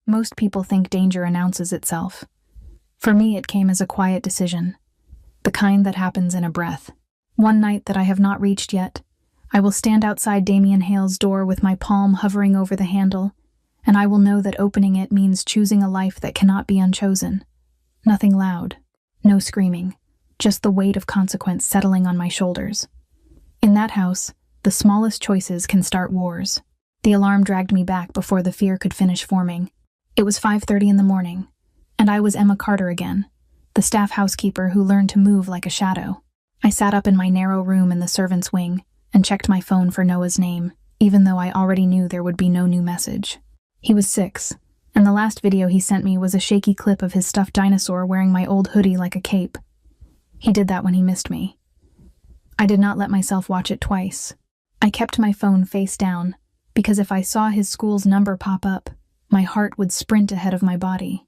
Most people think danger announces itself. For me, it came as a quiet decision, the kind that happens in a breath. One night that I have not reached yet, I will stand outside Damian Hale's door with my palm hovering over the handle, and I will know that opening it means choosing a life that cannot be unchosen. Nothing loud, no screaming, just the weight of consequence settling on my shoulders. In that house, the smallest choices can start wars. The alarm dragged me back before the fear could finish forming. It was 5:30 in the morning, and I was Emma Carter again, the staff housekeeper who learned to move like a shadow. I sat up in my narrow room in the servants' wing and checked my phone for Noah's name, even though I already knew there would be no new message. He was 6, and the last video he sent me was a shaky clip of his stuffed dinosaur wearing my old hoodie like a cape. He did that when he missed me. I did not let myself watch it twice. I kept my phone face down, because if I saw his school's number pop up, my heart would sprint ahead of my body.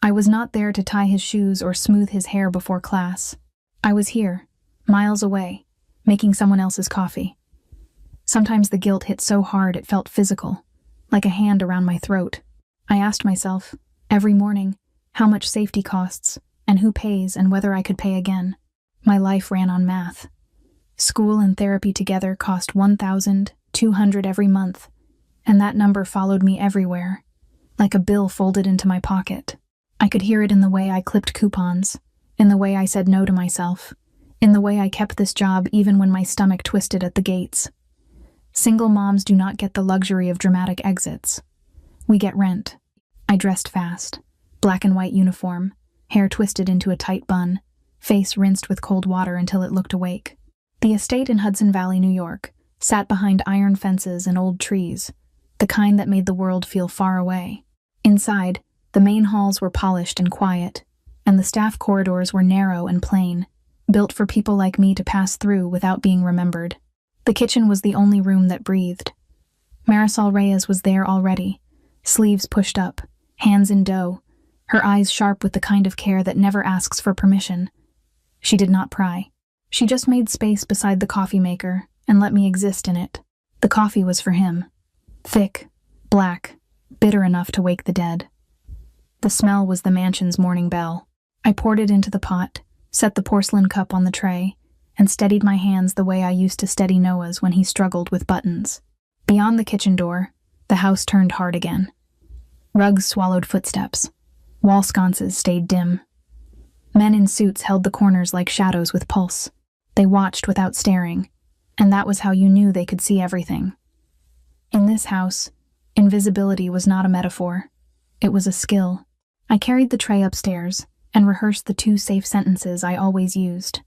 I was not there to tie his shoes or smooth his hair before class. I was here, miles away, making someone else's coffee. Sometimes the guilt hit so hard it felt physical, like a hand around my throat. I asked myself, every morning, how much safety costs, and who pays, and whether I could pay again. My life ran on math. School and therapy together cost $1,200 every month, and that number followed me everywhere, like a bill folded into my pocket. I could hear it in the way I clipped coupons, in the way I said no to myself, in the way I kept this job even when my stomach twisted at the gates. Single moms do not get the luxury of dramatic exits. We get rent. I dressed fast, black and white uniform, hair twisted into a tight bun, face rinsed with cold water until it looked awake. The estate in Hudson Valley, New York, sat behind iron fences and old trees, the kind that made the world feel far away. Inside, the main halls were polished and quiet, and the staff corridors were narrow and plain, built for people like me to pass through without being remembered. The kitchen was the only room that breathed. Marisol Reyes was there already, sleeves pushed up, hands in dough, her eyes sharp with the kind of care that never asks for permission. She did not pry. She just made space beside the coffee maker and let me exist in it. The coffee was for him. Thick, black, bitter enough to wake the dead. The smell was the mansion's morning bell. I poured it into the pot, set the porcelain cup on the tray, and steadied my hands the way I used to steady Noah's when he struggled with buttons. Beyond the kitchen door, the house turned hard again. Rugs swallowed footsteps. Wall sconces stayed dim. Men in suits held the corners like shadows with pulse. They watched without staring, and that was how you knew they could see everything. In this house, invisibility was not a metaphor. It was a skill. I carried the tray upstairs and rehearsed the 2 safe sentences I always used,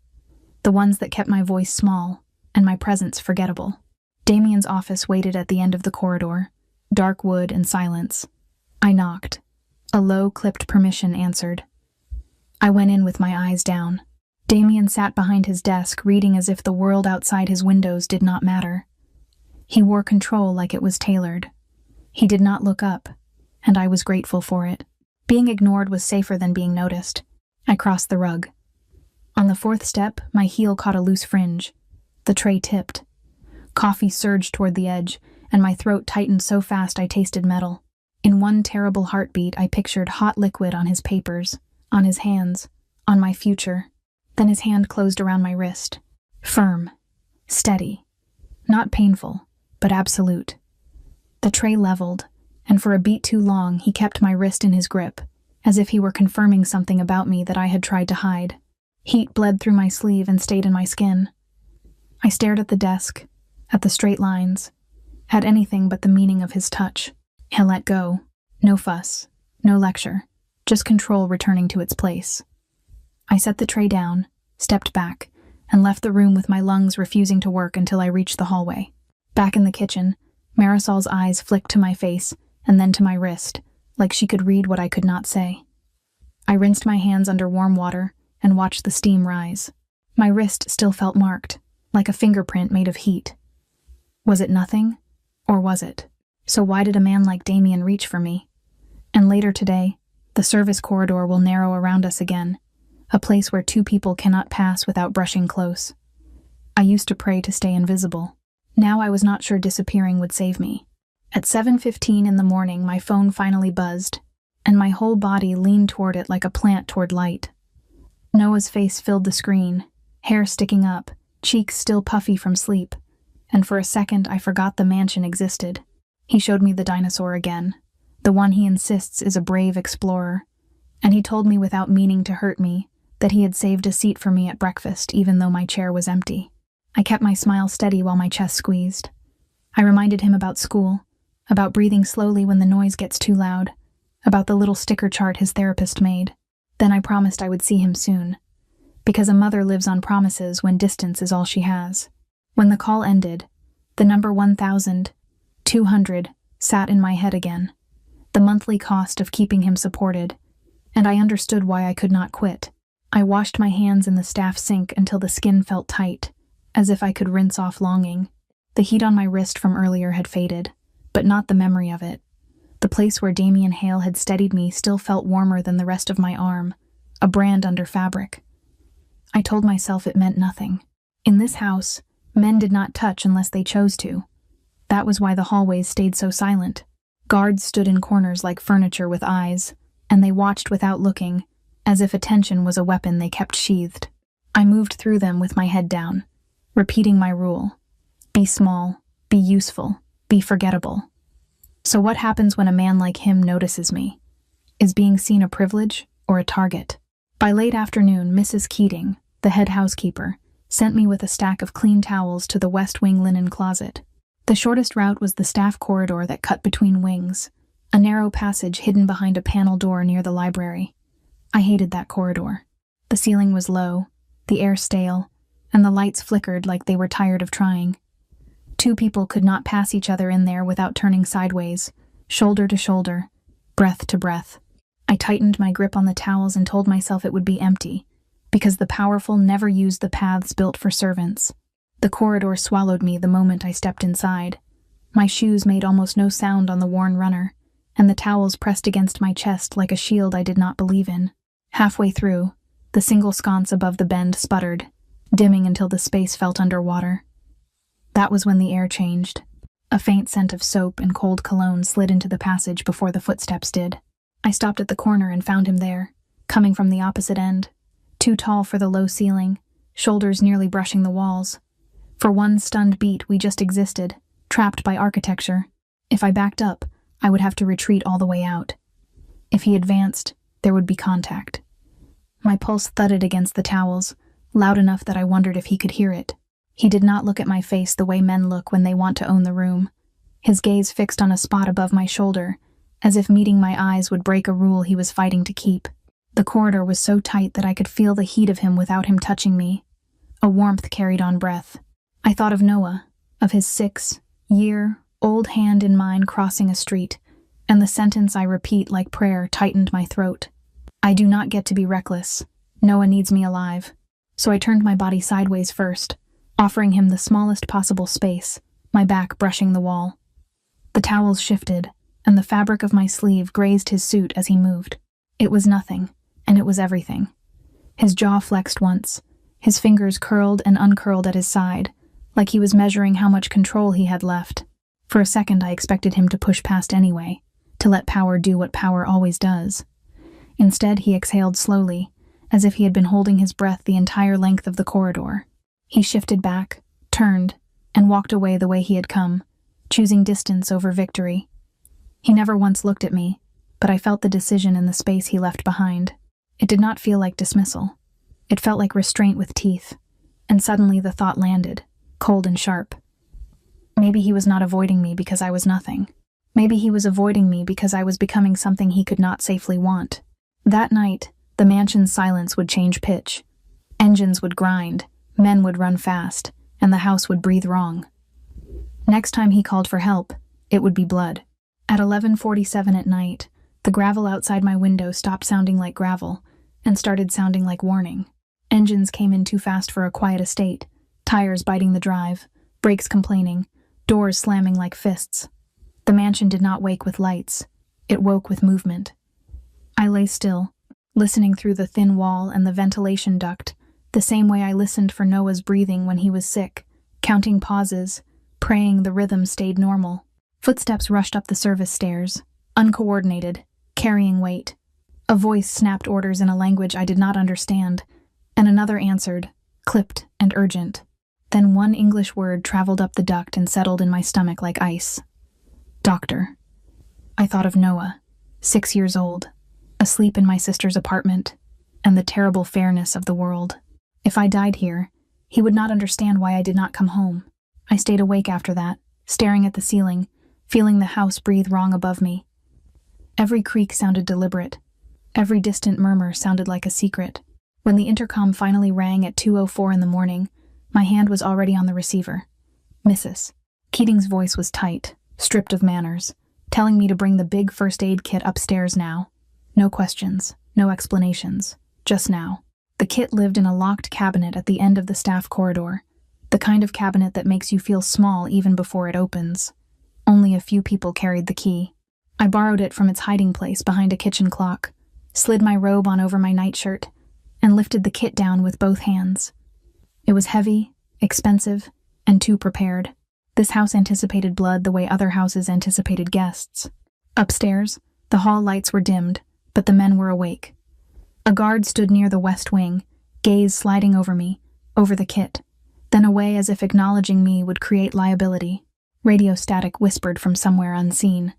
the ones that kept my voice small and my presence forgettable. Damian's office waited at the end of the corridor, dark wood and silence. I knocked. A low, clipped permission answered. I went in with my eyes down. Damian sat behind his desk, reading as if the world outside his windows did not matter. He wore control like it was tailored. He did not look up, and I was grateful for it. Being ignored was safer than being noticed. I crossed the rug. On the 4th step, my heel caught a loose fringe. The tray tipped. Coffee surged toward the edge, and my throat tightened so fast I tasted metal. In one terrible heartbeat, I pictured hot liquid on his papers, on his hands, on my future. Then his hand closed around my wrist. Firm. Steady. Not painful, but absolute. The tray leveled, and for a beat too long, he kept my wrist in his grip, as if he were confirming something about me that I had tried to hide. Heat bled through my sleeve and stayed in my skin. I stared at the desk, at the straight lines, at anything but the meaning of his touch. He let go. No fuss, no lecture, just control returning to its place. I set the tray down, stepped back, and left the room with my lungs refusing to work until I reached the hallway. Back in the kitchen, Marisol's eyes flicked to my face and then to my wrist, like she could read what I could not say. I rinsed my hands under warm water and watched the steam rise. My wrist still felt marked, like a fingerprint made of heat. Was it nothing? Or was it? So why did a man like Damian reach for me? And later today, the service corridor will narrow around us again, a place where 2 people cannot pass without brushing close. I used to pray to stay invisible. Now I was not sure disappearing would save me. At 7:15 in the morning, my phone finally buzzed, and my whole body leaned toward it like a plant toward light. Noah's face filled the screen, hair sticking up, cheeks still puffy from sleep, and for a second I forgot the mansion existed. He showed me the dinosaur again, the one he insists is a brave explorer, and he told me without meaning to hurt me that he had saved a seat for me at breakfast even though my chair was empty. I kept my smile steady while my chest squeezed. I reminded him about school, about breathing slowly when the noise gets too loud, about the little sticker chart his therapist made. Then I promised I would see him soon, because a mother lives on promises when distance is all she has. When the call ended, the number 1,200 sat in my head again, the monthly cost of keeping him supported, and I understood why I could not quit. I washed my hands in the staff sink until the skin felt tight, as if I could rinse off longing. The heat on my wrist from earlier had faded, but not the memory of it. The place where Damian Hale had steadied me still felt warmer than the rest of my arm, a brand under fabric. I told myself it meant nothing. In this house, men did not touch unless they chose to. That was why the hallways stayed so silent. Guards stood in corners like furniture with eyes, and they watched without looking, as if attention was a weapon they kept sheathed. I moved through them with my head down, repeating my rule. Be small, be useful, be forgettable. So what happens when a man like him notices me? Is being seen a privilege or a target? By late afternoon, Mrs. Keating, the head housekeeper, sent me with a stack of clean towels to the West Wing linen closet. The shortest route was the staff corridor that cut between wings, a narrow passage hidden behind a panel door near the library. I hated that corridor. The ceiling was low, the air stale, and the lights flickered like they were tired of trying. Two people could not pass each other in there without turning sideways, shoulder to shoulder, breath to breath. I tightened my grip on the towels and told myself it would be empty, because the powerful never used the paths built for servants. The corridor swallowed me the moment I stepped inside. My shoes made almost no sound on the worn runner, and the towels pressed against my chest like a shield I did not believe in. Halfway through, the single sconce above the bend sputtered, dimming until the space felt underwater. That was when the air changed. A faint scent of soap and cold cologne slid into the passage before the footsteps did. I stopped at the corner and found him there, coming from the opposite end, too tall for the low ceiling, shoulders nearly brushing the walls. For one stunned beat, we just existed, trapped by architecture. If I backed up, I would have to retreat all the way out. If he advanced, there would be contact. My pulse thudded against the towels, loud enough that I wondered if he could hear it. He did not look at my face the way men look when they want to own the room. His gaze fixed on a spot above my shoulder, as if meeting my eyes would break a rule he was fighting to keep. The corridor was so tight that I could feel the heat of him without him touching me. A warmth carried on breath. I thought of Noah, of his 6-year-old hand in mine crossing a street, and the sentence I repeat like prayer tightened my throat. I do not get to be reckless. Noah needs me alive. So I turned my body sideways first, offering him the smallest possible space, my back brushing the wall. The towels shifted, and the fabric of my sleeve grazed his suit as he moved. It was nothing, and it was everything. His jaw flexed once, his fingers curled and uncurled at his side, like he was measuring how much control he had left. For a second I expected him to push past anyway, to let power do what power always does. Instead, he exhaled slowly, as if he had been holding his breath the entire length of the corridor. He shifted back, turned, and walked away the way he had come, choosing distance over victory. He never once looked at me, but I felt the decision in the space he left behind. It did not feel like dismissal. It felt like restraint with teeth, and suddenly the thought landed, cold and sharp. Maybe he was not avoiding me because I was nothing. Maybe he was avoiding me because I was becoming something he could not safely want. That night, the mansion's silence would change pitch. Engines would grind, men would run fast, and the house would breathe wrong. Next time he called for help, it would be blood. At 11:47 at night, the gravel outside my window stopped sounding like gravel and started sounding like warning. Engines came in too fast for a quiet estate, tires biting the drive, brakes complaining, doors slamming like fists. The mansion did not wake with lights. It woke with movement. I lay still, listening through the thin wall and the ventilation duct, the same way I listened for Noah's breathing when he was sick, counting pauses, praying the rhythm stayed normal. Footsteps rushed up the service stairs, uncoordinated, carrying weight. A voice snapped orders in a language I did not understand, and another answered, clipped and urgent. Then one English word traveled up the duct and settled in my stomach like ice. Doctor. I thought of Noah, 6 years old, asleep in my sister's apartment, and the terrible fairness of the world. If I died here, he would not understand why I did not come home. I stayed awake after that, staring at the ceiling, feeling the house breathe wrong above me. Every creak sounded deliberate. Every distant murmur sounded like a secret. When the intercom finally rang at 2:04 in the morning, my hand was already on the receiver. Mrs. Keating's voice was tight, stripped of manners, telling me to bring the big first aid kit upstairs now. No questions, no explanations, just now. The kit lived in a locked cabinet at the end of the staff corridor, the kind of cabinet that makes you feel small even before it opens. Only a few people carried the key. I borrowed it from its hiding place behind a kitchen clock, slid my robe on over my nightshirt, and lifted the kit down with both hands. It was heavy, expensive, and too prepared. This house anticipated blood the way other houses anticipated guests. Upstairs, the hall lights were dimmed, but the men were awake. A guard stood near the west wing, gaze sliding over me, over the kit, then away as if acknowledging me would create liability. Radio static whispered from somewhere unseen.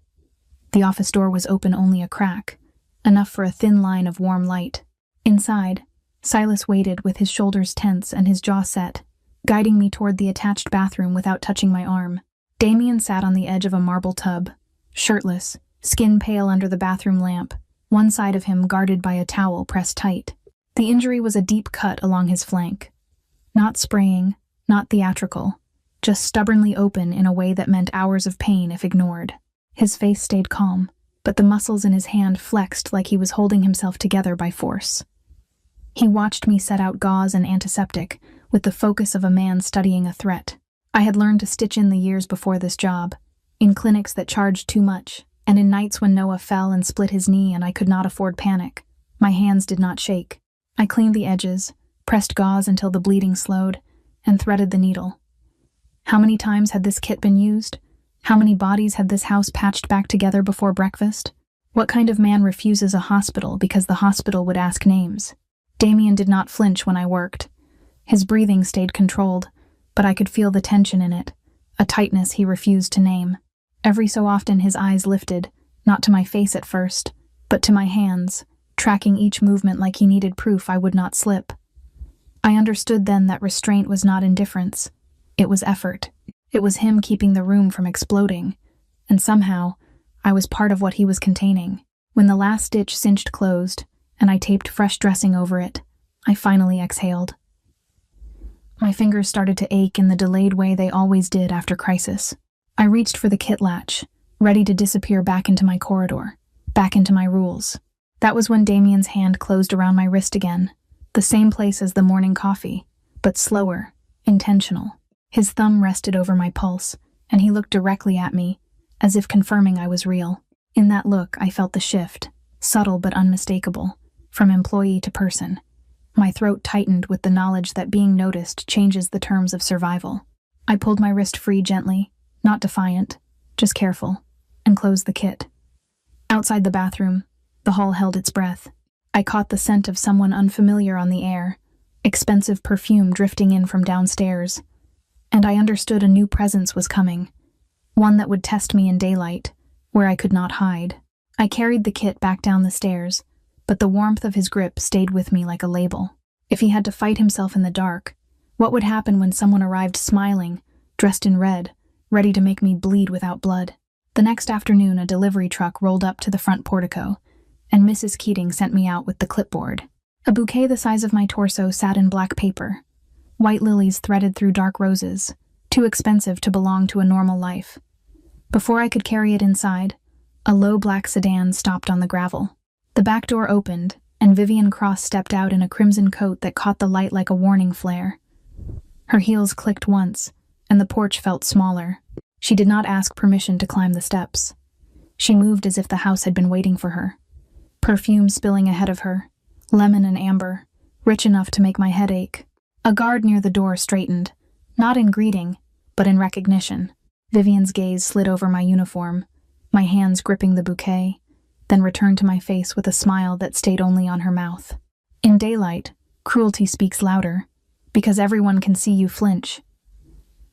The office door was open only a crack, enough for a thin line of warm light. Inside, Silas waited with his shoulders tense and his jaw set, guiding me toward the attached bathroom without touching my arm. Damian sat on the edge of a marble tub, shirtless, skin pale under the bathroom lamp, one side of him guarded by a towel pressed tight. The injury was a deep cut along his flank. Not spraying, not theatrical, just stubbornly open in a way that meant hours of pain if ignored. His face stayed calm, but the muscles in his hand flexed like he was holding himself together by force. He watched me set out gauze and antiseptic, with the focus of a man studying a threat. I had learned to stitch in the years before this job, in clinics that charged too much, and in nights when Noah fell and split his knee and I could not afford panic. My hands did not shake. I cleaned the edges, pressed gauze until the bleeding slowed, and threaded the needle. How many times had this kit been used? How many bodies had this house patched back together before breakfast? What kind of man refuses a hospital because the hospital would ask names? Damian did not flinch when I worked. His breathing stayed controlled, but I could feel the tension in it, a tightness he refused to name. Every so often his eyes lifted, not to my face at first, but to my hands, tracking each movement like he needed proof I would not slip. I understood then that restraint was not indifference. It was effort. It was him keeping the room from exploding, and somehow, I was part of what he was containing. When the last stitch cinched closed, and I taped fresh dressing over it, I finally exhaled. My fingers started to ache in the delayed way they always did after crisis. I reached for the kit latch, ready to disappear back into my corridor, back into my rules. That was when Damian's hand closed around my wrist again, the same place as the morning coffee, but slower, intentional. His thumb rested over my pulse, and he looked directly at me, as if confirming I was real. In that look, I felt the shift, subtle but unmistakable, from employee to person. My throat tightened with the knowledge that being noticed changes the terms of survival. I pulled my wrist free gently, not defiant, just careful, and closed the kit. Outside the bathroom, the hall held its breath. I caught the scent of someone unfamiliar on the air, expensive perfume drifting in from downstairs, and I understood a new presence was coming, one that would test me in daylight, where I could not hide. I carried the kit back down the stairs, but the warmth of his grip stayed with me like a label. If he had to fight himself in the dark, what would happen when someone arrived smiling, dressed in red, ready to make me bleed without blood? The next afternoon, a delivery truck rolled up to the front portico, and Mrs. Keating sent me out with the clipboard. A bouquet the size of my torso sat in black paper, white lilies threaded through dark roses, too expensive to belong to a normal life. Before I could carry it inside, a low black sedan stopped on the gravel. The back door opened, and Vivian Cross stepped out in a crimson coat that caught the light like a warning flare. Her heels clicked once, and the porch felt smaller. She did not ask permission to climb the steps. She moved as if the house had been waiting for her. Perfume spilling ahead of her, lemon and amber, rich enough to make my head ache. A guard near the door straightened, not in greeting, but in recognition. Vivian's gaze slid over my uniform, my hands gripping the bouquet, then returned to my face with a smile that stayed only on her mouth. In daylight, cruelty speaks louder, because everyone can see you flinch.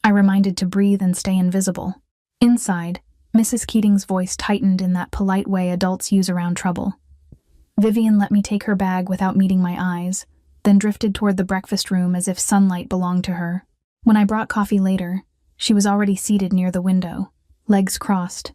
I reminded to breathe and stay invisible. Inside, Mrs. Keating's voice tightened in that polite way adults use around trouble. Vivian let me take her bag without meeting my eyes, then drifted toward the breakfast room as if sunlight belonged to her. When I brought coffee later, she was already seated near the window, legs crossed,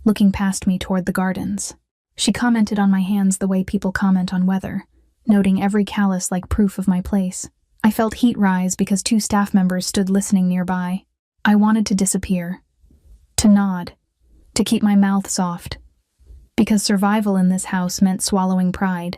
looking past me toward the gardens. She commented on my hands the way people comment on weather, noting every callus like proof of my place. I felt heat rise because 2 staff members stood listening nearby. I wanted to disappear, to nod, to keep my mouth soft, because survival in this house meant swallowing pride.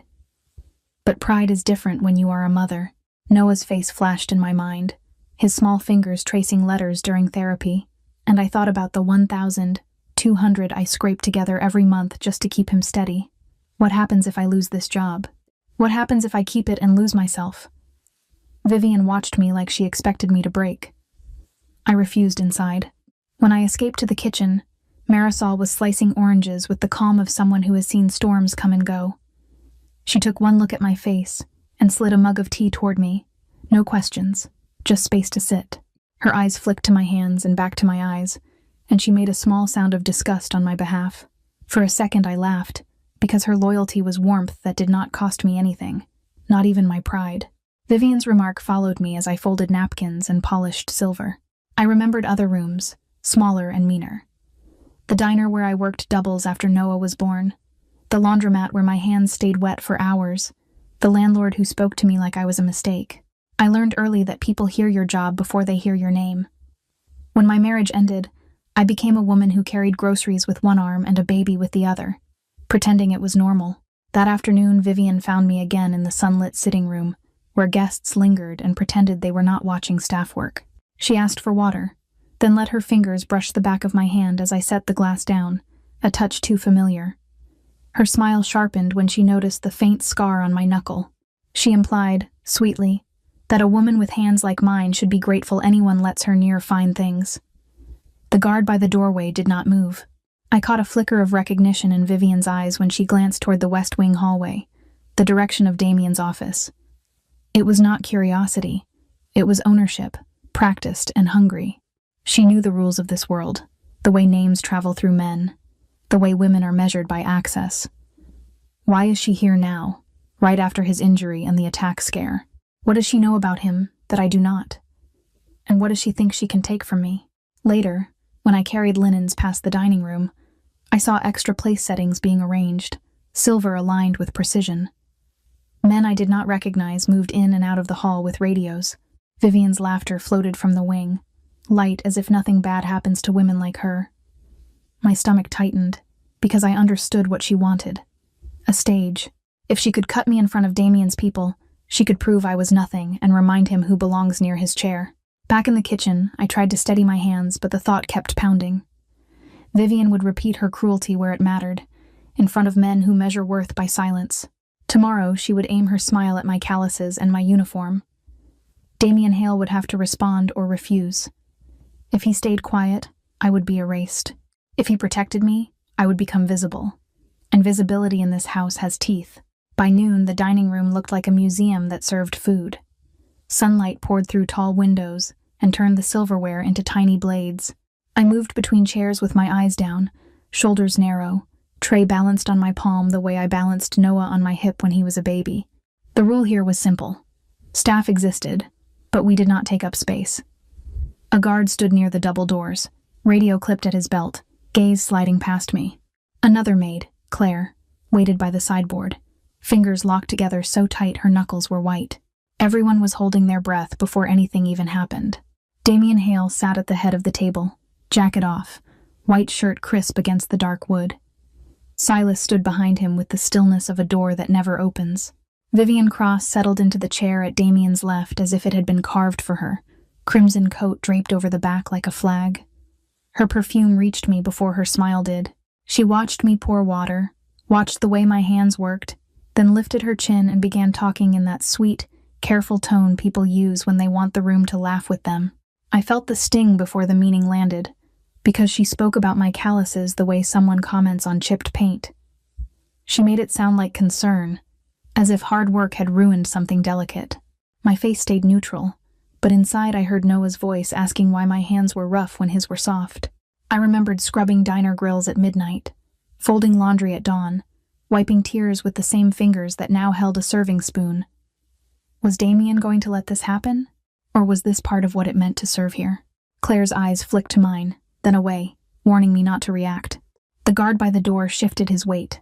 But pride is different when you are a mother. Noah's face flashed in my mind, his small fingers tracing letters during therapy, and I thought about the 1,200 I scraped together every month just to keep him steady. What happens if I lose this job? What happens if I keep it and lose myself? Vivian watched me like she expected me to break. I refused inside. When I escaped to the kitchen, Marisol was slicing oranges with the calm of someone who has seen storms come and go. She took one look at my face and slid a mug of tea toward me. No questions, just space to sit. Her eyes flicked to my hands and back to my eyes, and she made a small sound of disgust on my behalf. For a second I laughed, because her loyalty was warmth that did not cost me anything, not even my pride. Vivian's remark followed me as I folded napkins and polished silver. I remembered other rooms, smaller and meaner. The diner where I worked doubles after Noah was born. The laundromat where my hands stayed wet for hours. The landlord who spoke to me like I was a mistake. I learned early that people hear your job before they hear your name. When my marriage ended, I became a woman who carried groceries with one arm and a baby with the other, pretending it was normal. That afternoon, Vivian found me again in the sunlit sitting room, where guests lingered and pretended they were not watching staff work. She asked for water, then let her fingers brush the back of my hand as I set the glass down, a touch too familiar. Her smile sharpened when she noticed the faint scar on my knuckle. She implied, sweetly, that a woman with hands like mine should be grateful anyone lets her near fine things. The guard by the doorway did not move. I caught a flicker of recognition in Vivian's eyes when she glanced toward the West Wing hallway, the direction of Damian's office. It was not curiosity. It was ownership, practiced and hungry. She knew the rules of this world, the way names travel through men, the way women are measured by access. Why is she here now, right after his injury and the attack scare? What does she know about him that I do not? And what does she think she can take from me? Later, when I carried linens past the dining room, I saw extra place settings being arranged, silver aligned with precision. Men I did not recognize moved in and out of the hall with radios. Vivian's laughter floated from the wing, light as if nothing bad happens to women like her. My stomach tightened, because I understood what she wanted. A stage. If she could cut me in front of Damian's people, she could prove I was nothing and remind him who belongs near his chair. Back in the kitchen, I tried to steady my hands, but the thought kept pounding. Vivian would repeat her cruelty where it mattered, in front of men who measure worth by silence. Tomorrow, she would aim her smile at my calluses and my uniform. Damian Hale would have to respond or refuse. If he stayed quiet, I would be erased. If he protected me, I would become visible. And visibility in this house has teeth. By noon, the dining room looked like a museum that served food. Sunlight poured through tall windows and turned the silverware into tiny blades. I moved between chairs with my eyes down, shoulders narrow, tray balanced on my palm the way I balanced Noah on my hip when he was a baby. The rule here was simple. Staff existed, but we did not take up space. A guard stood near the double doors, radio clipped at his belt, gaze sliding past me. Another maid, Claire, waited by the sideboard, fingers locked together so tight her knuckles were white. Everyone was holding their breath before anything even happened. Damian Hale sat at the head of the table, jacket off, white shirt crisp against the dark wood. Silas stood behind him with the stillness of a door that never opens. Vivian Cross settled into the chair at Damian's left as if it had been carved for her, crimson coat draped over the back like a flag. Her perfume reached me before her smile did. She watched me pour water, watched the way my hands worked, then lifted her chin and began talking in that sweet, careful tone people use when they want the room to laugh with them. I felt the sting before the meaning landed. because she spoke about my calluses the way someone comments on chipped paint. She made it sound like concern, as if hard work had ruined something delicate. My face stayed neutral, but inside I heard Noah's voice asking why my hands were rough when his were soft. I remembered scrubbing diner grills at midnight, folding laundry at dawn, wiping tears with the same fingers that now held a serving spoon. Was Damian going to let this happen? Or was this part of what it meant to serve here? Claire's eyes flicked to mine, then away, warning me not to react. The guard by the door shifted his weight,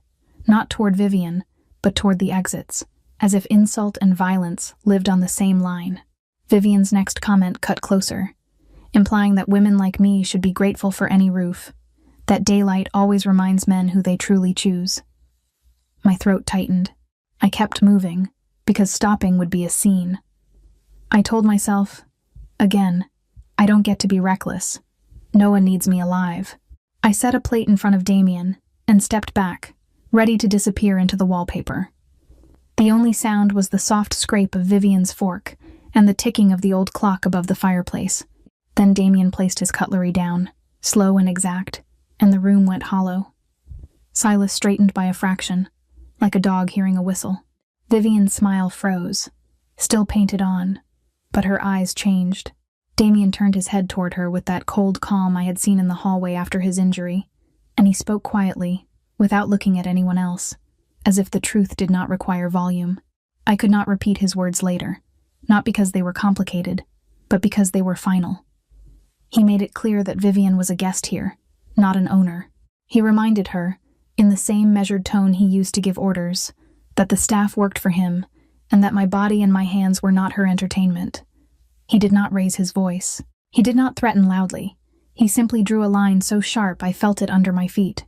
not toward Vivian, but toward the exits, as if insult and violence lived on the same line. Vivian's next comment cut closer, implying that women like me should be grateful for any roof, that daylight always reminds men who they truly choose. My throat tightened. I kept moving, because stopping would be a scene. I told myself, again, I don't get to be reckless. Noah needs me alive. I set a plate in front of Damian and stepped back, ready to disappear into the wallpaper. The only sound was the soft scrape of Vivian's fork and the ticking of the old clock above the fireplace. Then Damian placed his cutlery down, slow and exact, and the room went hollow. Silas straightened by a fraction, like a dog hearing a whistle. Vivian's smile froze, still painted on, but her eyes changed. Damian turned his head toward her with that cold calm I had seen in the hallway after his injury, and he spoke quietly, without looking at anyone else, as if the truth did not require volume. I could not repeat his words later, not because they were complicated, but because they were final. He made it clear that Vivian was a guest here, not an owner. He reminded her, in the same measured tone he used to give orders, that the staff worked for him, and that my body and my hands were not her entertainment. He did not raise his voice. He did not threaten loudly. He simply drew a line so sharp I felt it under my feet.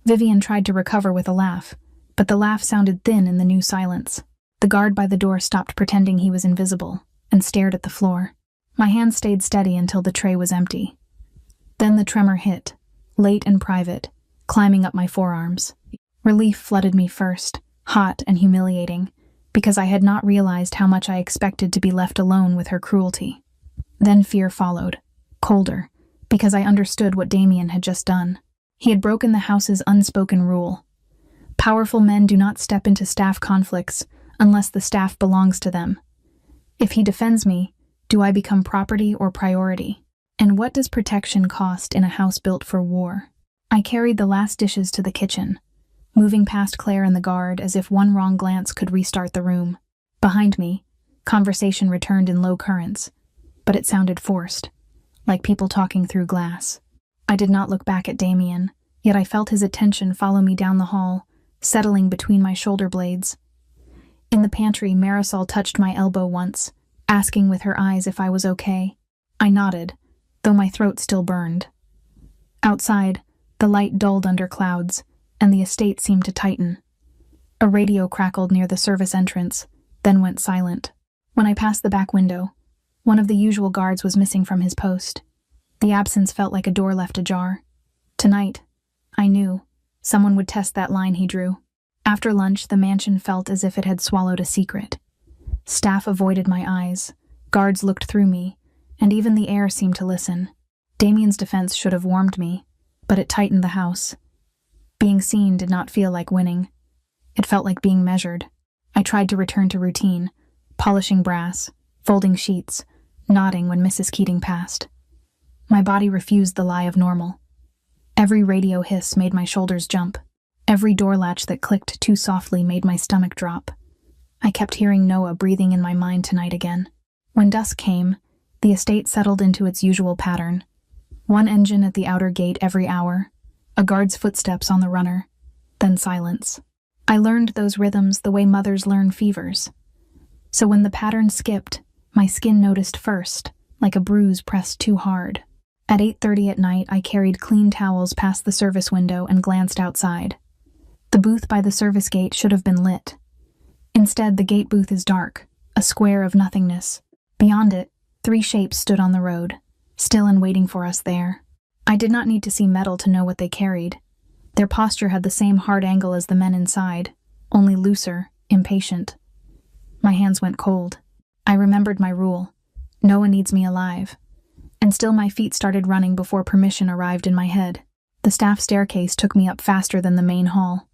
Vivian tried to recover with a laugh, but the laugh sounded thin in the new silence. The guard by the door stopped pretending he was invisible and stared at the floor. My hand stayed steady until the tray was empty. Then the tremor hit, late and private, climbing up my forearms. Relief flooded me first, hot and humiliating, because I had not realized how much I expected to be left alone with her cruelty. Then fear followed, colder, because I understood what Damian had just done. He had broken the house's unspoken rule. Powerful men do not step into staff conflicts unless the staff belongs to them. If he defends me, do I become property or priority? And what does protection cost in a house built for war? I carried the last dishes to the kitchen, moving past Claire and the guard as if one wrong glance could restart the room. Behind me, conversation returned in low currents, but it sounded forced, like people talking through glass. I did not look back at Damian, yet I felt his attention follow me down the hall, settling between my shoulder blades. In the pantry, Marisol touched my elbow once, asking with her eyes if I was okay. I nodded, though my throat still burned. Outside, the light dulled under clouds, and the estate seemed to tighten. A radio crackled near the service entrance, then went silent. When I passed the back window, one of the usual guards was missing from his post. The absence felt like a door left ajar. Tonight, I knew, someone would test that line he drew. After lunch, the mansion felt as if it had swallowed a secret. Staff avoided my eyes, guards looked through me, and even the air seemed to listen. Damian's defense should have warmed me, but it tightened the house. Being seen did not feel like winning. It felt like being measured. I tried to return to routine, polishing brass, folding sheets, nodding when Mrs. Keating passed. My body refused the lie of normal. Every radio hiss made my shoulders jump. Every door latch that clicked too softly made my stomach drop. I kept hearing Noah breathing in my mind tonight again. When dusk came, the estate settled into its usual pattern. One engine at the outer gate every hour, a guard's footsteps on the runner, then silence. I learned those rhythms the way mothers learn fevers. So when the pattern skipped, my skin noticed first, like a bruise pressed too hard. At 8:30 at night, I carried clean towels past the service window and glanced outside. The booth by the service gate should have been lit. Instead, the gate booth is dark, a square of nothingness. Beyond it, 3 shapes stood on the road, still and waiting for us there. I did not need to see metal to know what they carried. Their posture had the same hard angle as the men inside, only looser, impatient. My hands went cold. I remembered my rule. Noah needs me alive. and still my feet started running before permission arrived in my head. The staff staircase took me up faster than the main hall.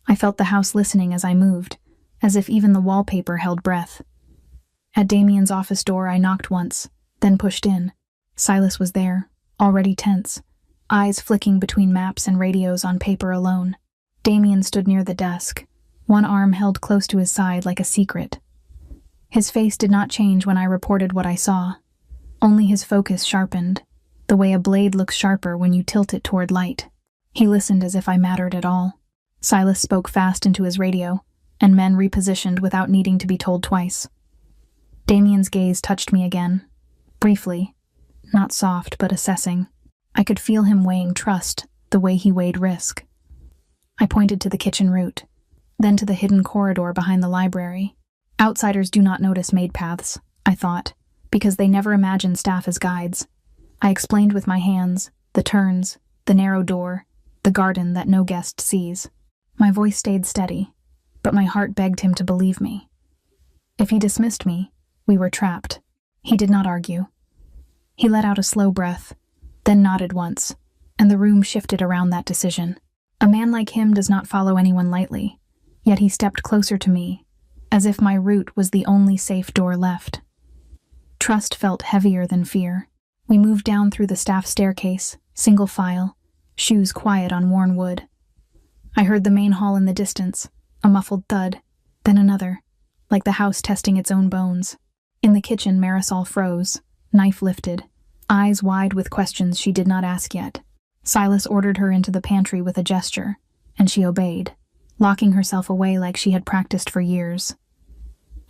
I felt the house listening as I moved, as if even the wallpaper held breath. At Damian's office door, I knocked once, then pushed in. Silas was there, already tense, eyes flicking between maps and radios on paper alone. Damian stood near the desk, one arm held close to his side like a secret. His face did not change when I reported what I saw. Only his focus sharpened, the way a blade looks sharper when you tilt it toward light. He listened as if I mattered at all. Silas spoke fast into his radio, and men repositioned without needing to be told twice. Damian's gaze touched me again, briefly, not soft but assessing. I could feel him weighing trust the way he weighed risk. I pointed to the kitchen route, then to the hidden corridor behind the library. Outsiders do not notice maid paths, I thought, because they never imagine staff as guides. I explained with my hands, the turns, the narrow door, the garden that no guest sees. My voice stayed steady, but my heart begged him to believe me. If he dismissed me, we were trapped. He did not argue. He let out a slow breath, then nodded once, and the room shifted around that decision. A man like him does not follow anyone lightly, yet he stepped closer to me, as if my route was the only safe door left. Trust felt heavier than fear. We moved down through the staff staircase, single file, shoes quiet on worn wood. I heard the main hall in the distance, a muffled thud, then another, like the house testing its own bones. In the kitchen, Marisol froze, knife lifted, eyes wide with questions she did not ask yet. Silas ordered her into the pantry with a gesture, and she obeyed, locking herself away like she had practiced for years.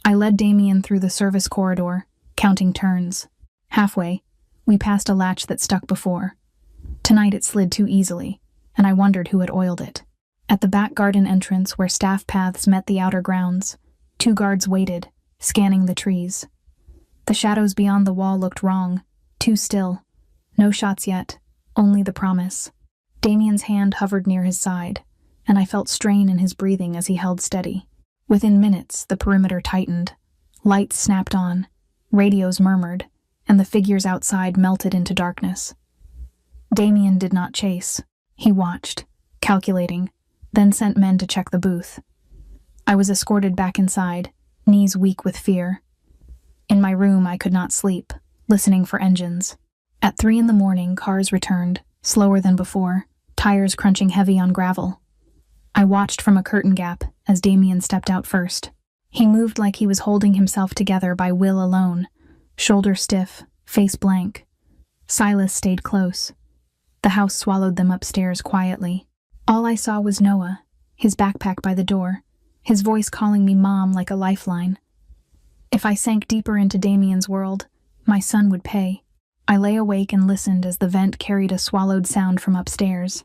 I led Damian through the service corridor, counting turns. Halfway, we passed a latch that stuck before. Tonight it slid too easily, and I wondered who had oiled it. At the back garden entrance where staff paths met the outer grounds, 2 guards waited, scanning the trees. The shadows beyond the wall looked wrong, too still. No shots yet, only the promise. Damian's hand hovered near his side, and I felt strain in his breathing as he held steady. Within minutes, the perimeter tightened. Lights snapped on, radios murmured, and the figures outside melted into darkness. Damian did not chase. He watched, calculating, then sent men to check the booth. I was escorted back inside, knees weak with fear. In my room, I could not sleep, listening for engines. At 3 a.m, cars returned, slower than before, tires crunching heavy on gravel. I watched from a curtain gap as Damian stepped out first. He moved like he was holding himself together by will alone, shoulder stiff, face blank. Silas stayed close. The house swallowed them upstairs quietly. All I saw was Noah, his backpack by the door, his voice calling me Mom like a lifeline. If I sank deeper into Damian's world, my son would pay. I lay awake and listened as the vent carried a swallowed sound from upstairs.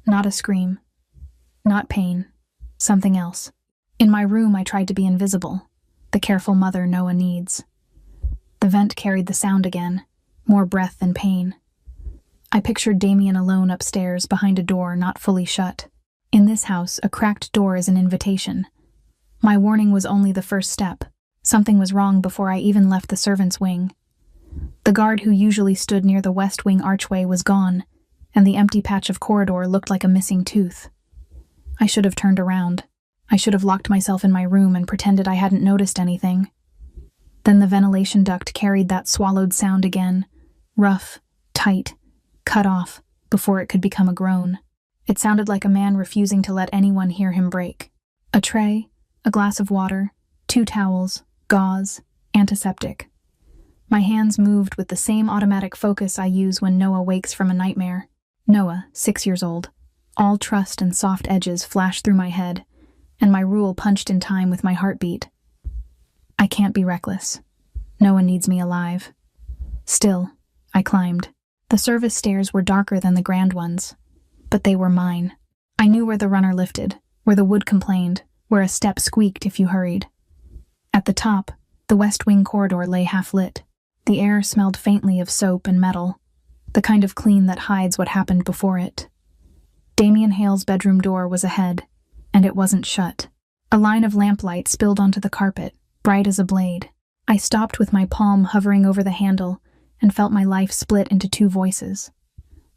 Not a scream. Not pain. Something else. In my room, I tried to be invisible, the careful mother Noah needs. The vent carried the sound again, more breath than pain. I pictured Damian alone upstairs behind a door not fully shut. In this house, a cracked door is an invitation. My warning was only the first step. Something was wrong before I even left the servants' wing. The guard who usually stood near the west wing archway was gone, and the empty patch of corridor looked like a missing tooth. I should have turned around. I should have locked myself in my room and pretended I hadn't noticed anything. Then the ventilation duct carried that swallowed sound again, rough, tight, cut off, before it could become a groan. It sounded like a man refusing to let anyone hear him break. A tray, a glass of water, 2 towels, gauze, antiseptic. My hands moved with the same automatic focus I use when Noah wakes from a nightmare. Noah, 6 years old. All trust and soft edges flashed through my head, and my rule punched in time with my heartbeat. I can't be reckless. Noah needs me alive. Still, I climbed. The service stairs were darker than the grand ones, but they were mine. I knew where the runner lifted, where the wood complained, where a step squeaked if you hurried. At the top, the west wing corridor lay half-lit. The air smelled faintly of soap and metal, the kind of clean that hides what happened before it. Damian Hale's bedroom door was ahead, and it wasn't shut. A line of lamplight spilled onto the carpet, bright as a blade. I stopped with my palm hovering over the handle and felt my life split into two voices.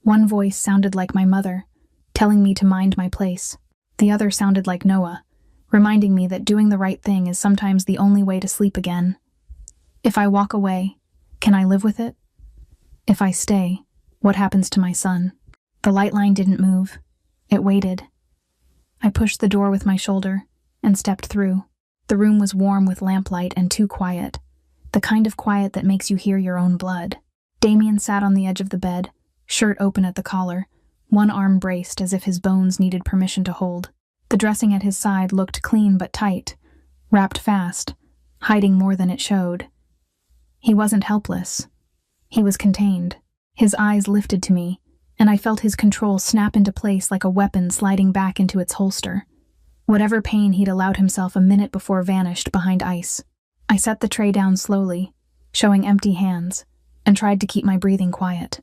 One voice sounded like my mother, telling me to mind my place. The other sounded like Noah, reminding me that doing the right thing is sometimes the only way to sleep again. If I walk away, can I live with it? If I stay, what happens to my son? The light line didn't move. It waited. I pushed the door with my shoulder and stepped through. The room was warm with lamplight and too quiet, the kind of quiet that makes you hear your own blood. Damian sat on the edge of the bed, shirt open at the collar, one arm braced as if his bones needed permission to hold. The dressing at his side looked clean but tight, wrapped fast, hiding more than it showed. He wasn't helpless. He was contained. His eyes lifted to me, and I felt his control snap into place like a weapon sliding back into its holster. Whatever pain he'd allowed himself a minute before vanished behind ice. I set the tray down slowly, showing empty hands, and tried to keep my breathing quiet.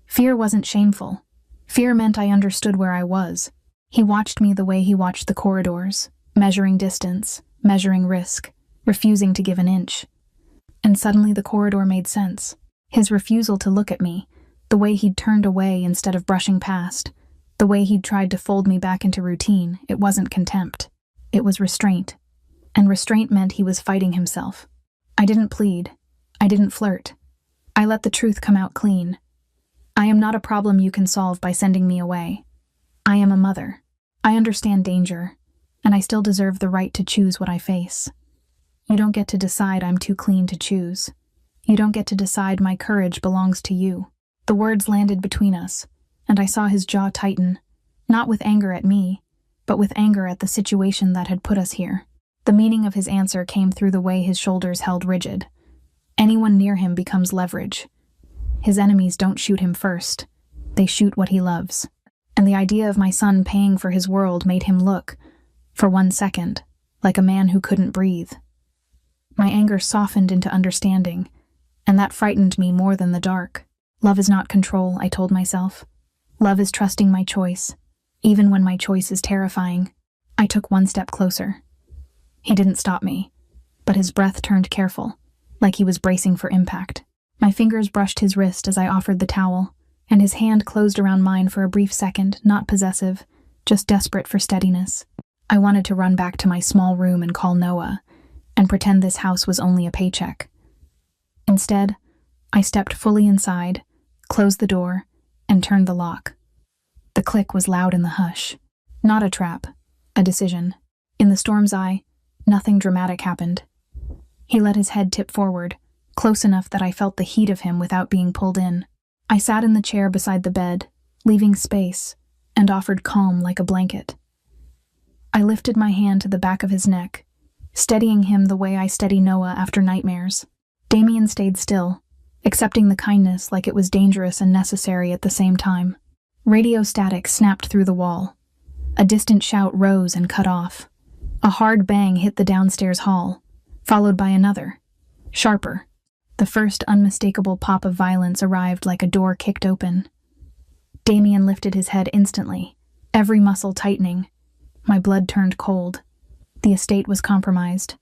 Fear wasn't shameful. Fear meant I understood where I was. He watched me the way he watched the corridors, measuring distance, measuring risk, refusing to give an inch. And suddenly the corridor made sense. His refusal to look at me, the way he'd turned away instead of brushing past, the way he'd tried to fold me back into routine, it wasn't contempt. It was restraint. And restraint meant he was fighting himself. I didn't plead. I didn't flirt. I let the truth come out clean. I am not a problem you can solve by sending me away. I am a mother. I understand danger, and I still deserve the right to choose what I face. You don't get to decide I'm too clean to choose. You don't get to decide my courage belongs to you. The words landed between us, and I saw his jaw tighten, not with anger at me, but with anger at the situation that had put us here. The meaning of his answer came through the way his shoulders held rigid. Anyone near him becomes leverage. His enemies don't shoot him first. They shoot what he loves. And the idea of my son paying for his world made him look, for 1 second, like a man who couldn't breathe. My anger softened into understanding, and that frightened me more than the dark. Love is not control, I told myself. Love is trusting my choice, even when my choice is terrifying. I took 1 step closer. He didn't stop me, but his breath turned careful, like he was bracing for impact. My fingers brushed his wrist as I offered the towel, and his hand closed around mine for a brief second, not possessive, just desperate for steadiness. I wanted to run back to my small room and call Noah, and pretend this house was only a paycheck. Instead, I stepped fully inside, closed the door, and turned the lock. The click was loud in the hush. Not a trap, a decision. In the storm's eye, nothing dramatic happened. He let his head tip forward, close enough that I felt the heat of him without being pulled in. I sat in the chair beside the bed, leaving space, and offered calm like a blanket. I lifted my hand to the back of his neck, steadying him the way I steady Noah after nightmares. Damian stayed still, accepting the kindness like it was dangerous and necessary at the same time. Radio static snapped through the wall. A distant shout rose and cut off. A hard bang hit the downstairs hall, followed by another, sharper. The first unmistakable pop of violence arrived like a door kicked open. Damian lifted his head instantly, every muscle tightening. My blood turned cold. The estate was compromised.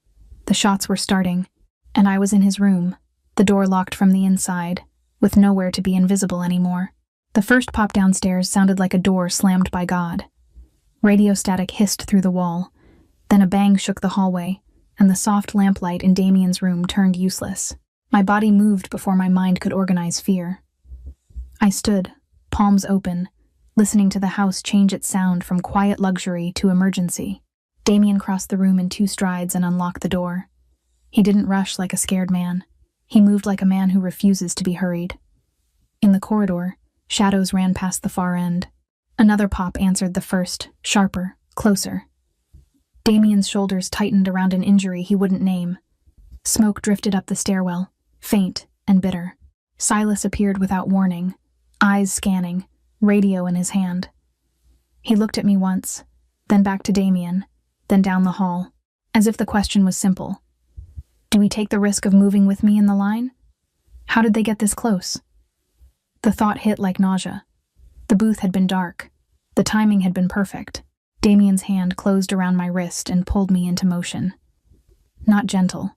The shots were starting, and I was in his room, the door locked from the inside, with nowhere to be invisible anymore. The first pop downstairs sounded like a door slammed by God. Radio static hissed through the wall. Then a bang shook the hallway, and the soft lamplight in Damian's room turned useless. My body moved before my mind could organize fear. I stood, palms open, listening to the house change its sound from quiet luxury to emergency. Damian crossed the room in 2 strides and unlocked the door. He didn't rush like a scared man. He moved like a man who refuses to be hurried. In the corridor, shadows ran past the far end. Another pop answered the first, sharper, closer. Damian's shoulders tightened around an injury he wouldn't name. Smoke drifted up the stairwell, faint and bitter. Silas appeared without warning, eyes scanning, radio in his hand. He looked at me once, then back to Damian, then down the hall, as if the question was simple. Do we take the risk of moving with me in the line? How did they get this close? The thought hit like nausea. The booth had been dark. The timing had been perfect. Damian's hand closed around my wrist and pulled me into motion. Not gentle,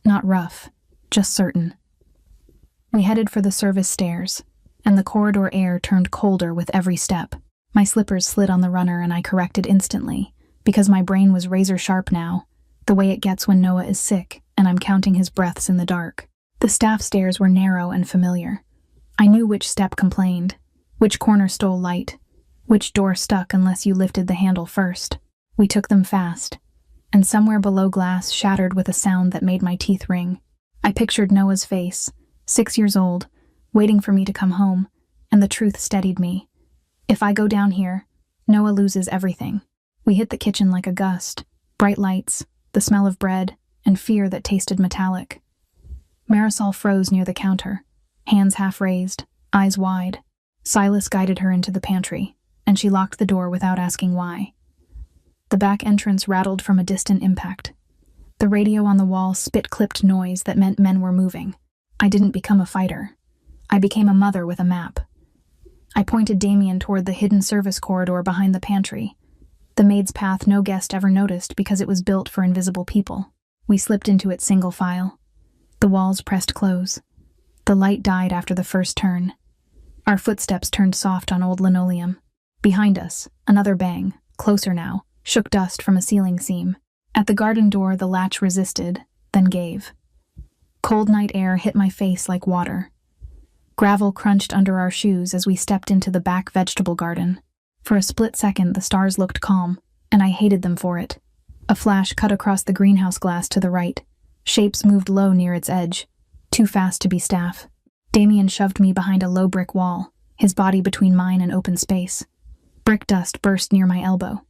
not rough, just certain. We headed for the service stairs, and the corridor air turned colder with every step. My slippers slid on the runner and I corrected instantly, because my brain was razor sharp now, the way it gets when Noah is sick and I'm counting his breaths in the dark. The staff stairs were narrow and familiar. I knew which step complained, which corner stole light, which door stuck unless you lifted the handle first. We took them fast, and somewhere below glass shattered with a sound that made my teeth ring. I pictured Noah's face, 6 years old, waiting for me to come home, and the truth steadied me. If I go down here, Noah loses everything. We hit the kitchen like a gust, bright lights, the smell of bread, and fear that tasted metallic. Marisol froze near the counter, hands half raised, eyes wide. Silas guided her into the pantry, and she locked the door without asking why. The back entrance rattled from a distant impact. The radio on the wall spit-clipped noise that meant men were moving. I didn't become a fighter. I became a mother with a map. I pointed Damian toward the hidden service corridor behind the pantry, the maid's path no guest ever noticed because it was built for invisible people. We slipped into it single file. The walls pressed close. The light died after the first turn. Our footsteps turned soft on old linoleum. Behind us, another bang, closer now, shook dust from a ceiling seam. At the garden door, the latch resisted, then gave. Cold night air hit my face like water. Gravel crunched under our shoes as we stepped into the back vegetable garden. For a split second, the stars looked calm, and I hated them for it. A flash cut across the greenhouse glass to the right. Shapes moved low near its edge, too fast to be staff. Damian shoved me behind a low brick wall, his body between mine and open space. Brick dust burst near my elbow.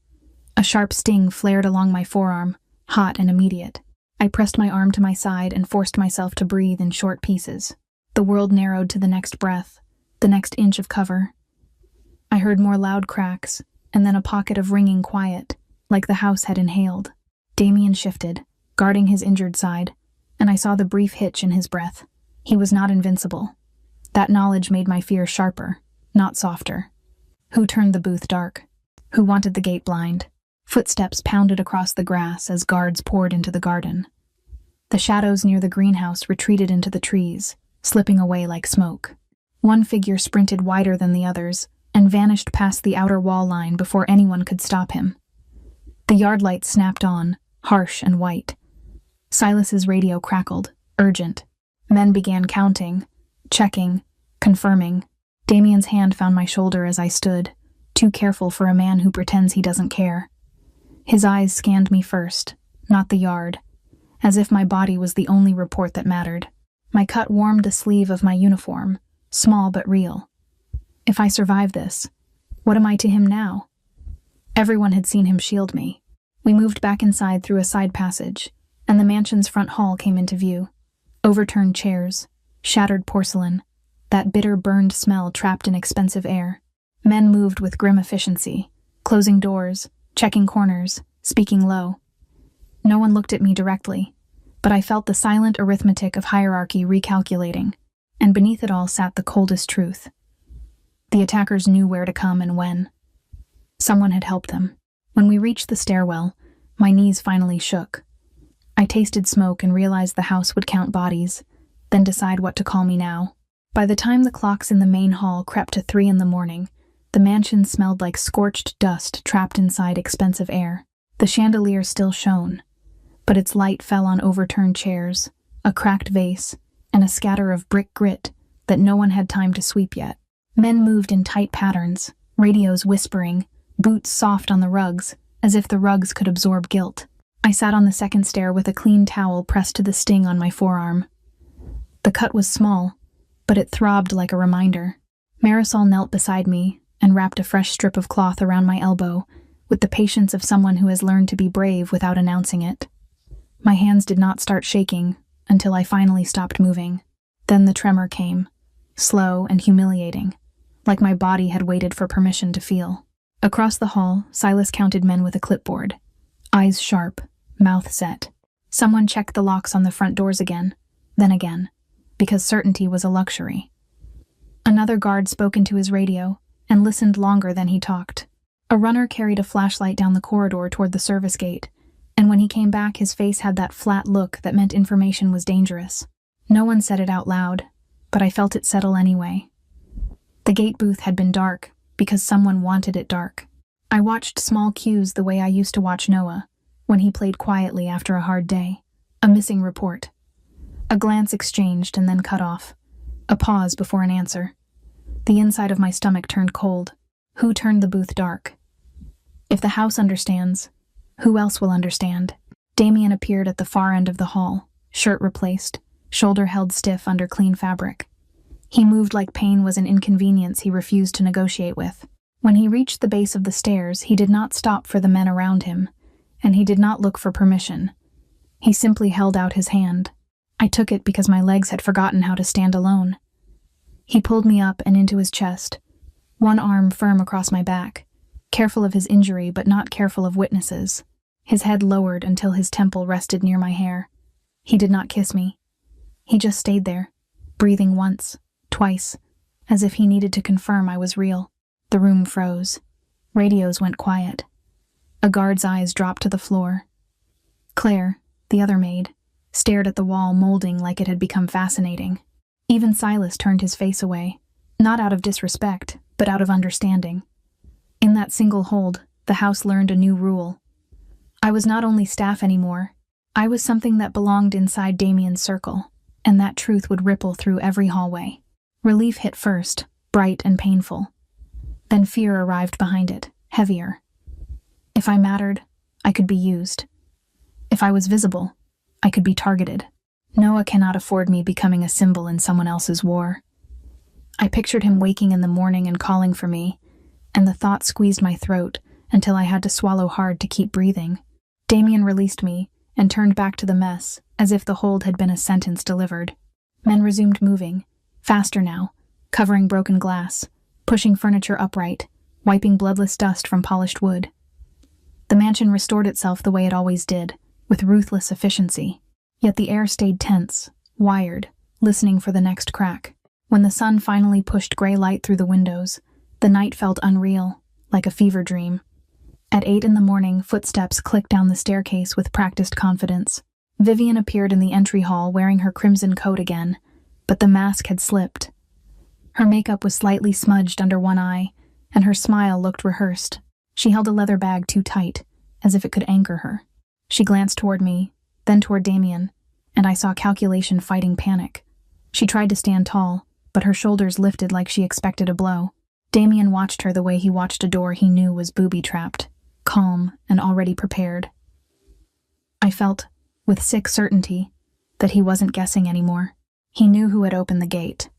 A sharp sting flared along my forearm, hot and immediate. I pressed my arm to my side and forced myself to breathe in short pieces. The world narrowed to the next breath, the next inch of cover. I heard more loud cracks, and then a pocket of ringing quiet, like the house had inhaled. Damian shifted, guarding his injured side, and I saw the brief hitch in his breath. He was not invincible. That knowledge made my fear sharper, not softer. Who turned the booth dark? Who wanted the gate blind? Footsteps pounded across the grass as guards poured into the garden. The shadows near the greenhouse retreated into the trees, slipping away like smoke. One figure sprinted wider than the others and vanished past the outer wall line before anyone could stop him. The yard light snapped on, harsh and white. Silas's radio crackled, urgent. Men began counting, checking, confirming. Damian's hand found my shoulder as I stood, too careful for a man who pretends he doesn't care. His eyes scanned me first, not the yard, as if my body was the only report that mattered. My cut warmed the sleeve of my uniform, small but real. If I survive this, what am I to him now? Everyone had seen him shield me. We moved back inside through a side passage, and the mansion's front hall came into view. Overturned chairs, shattered porcelain, that bitter burned smell trapped in expensive air. Men moved with grim efficiency, closing doors, checking corners, speaking low. No one looked at me directly, but I felt the silent arithmetic of hierarchy recalculating, and beneath it all sat the coldest truth. The attackers knew where to come and when. Someone had helped them. When we reached the stairwell, my knees finally shook. I tasted smoke and realized the house would count bodies, then decide what to call me now. By the time the clocks in the main hall crept to 3 a.m, the mansion smelled like scorched dust trapped inside expensive air. The chandelier still shone, but its light fell on overturned chairs, a cracked vase, and a scatter of brick grit that no one had time to sweep yet. Men moved in tight patterns, radios whispering, boots soft on the rugs, as if the rugs could absorb guilt. I sat on the second stair with a clean towel pressed to the sting on my forearm. The cut was small, but it throbbed like a reminder. Marisol knelt beside me and wrapped a fresh strip of cloth around my elbow, with the patience of someone who has learned to be brave without announcing it. My hands did not start shaking until I finally stopped moving. Then the tremor came, slow and humiliating, like my body had waited for permission to feel. Across the hall, Silas counted men with a clipboard, eyes sharp, mouth set. Someone checked the locks on the front doors again, then again, because certainty was a luxury. Another guard spoke into his radio and listened longer than he talked. A runner carried a flashlight down the corridor toward the service gate, and when he came back, his face had that flat look that meant information was dangerous. No one said it out loud, but I felt it settle anyway. The gate booth had been dark because someone wanted it dark. I watched small cues the way I used to watch Noah when he played quietly after a hard day. A missing report. A glance exchanged and then cut off. A pause before an answer. The inside of my stomach turned cold. Who turned the booth dark? If the house understands, who else will understand? Damian appeared at the far end of the hall, shirt replaced, shoulder held stiff under clean fabric. He moved like pain was an inconvenience he refused to negotiate with. When he reached the base of the stairs, he did not stop for the men around him, and he did not look for permission. He simply held out his hand. I took it because my legs had forgotten how to stand alone. He pulled me up and into his chest, one arm firm across my back, careful of his injury but not careful of witnesses. His head lowered until his temple rested near my hair. He did not kiss me. He just stayed there, breathing once, twice, as if he needed to confirm I was real. The room froze. Radios went quiet. A guard's eyes dropped to the floor. Claire, the other maid, stared at the wall, molding like it had become fascinating. Even Silas turned his face away, not out of disrespect, but out of understanding. In that single hold, the house learned a new rule. I was not only staff anymore, I was something that belonged inside Damian's circle, and that truth would ripple through every hallway. Relief hit first, bright and painful. Then fear arrived behind it, heavier. If I mattered, I could be used. If I was visible, I could be targeted. Noah cannot afford me becoming a symbol in someone else's war. I pictured him waking in the morning and calling for me, and the thought squeezed my throat until I had to swallow hard to keep breathing. Damian released me and turned back to the mess, as if the hold had been a sentence delivered. Men resumed moving, faster now, covering broken glass, pushing furniture upright, wiping bloodless dust from polished wood. The mansion restored itself the way it always did, with ruthless efficiency. Yet the air stayed tense, wired, listening for the next crack. When the sun finally pushed gray light through the windows, the night felt unreal, like a fever dream. At 8 in the morning, footsteps clicked down the staircase with practiced confidence. Vivian appeared in the entry hall wearing her crimson coat again, but the mask had slipped. Her makeup was slightly smudged under one eye, and her smile looked rehearsed. She held a leather bag too tight, as if it could anchor her. She glanced toward me, then toward Damian, and I saw calculation fighting panic. She tried to stand tall, but her shoulders lifted like she expected a blow. Damian watched her the way he watched a door he knew was booby-trapped, calm and already prepared. I felt, with sick certainty, that he wasn't guessing anymore. He knew who had opened the gate,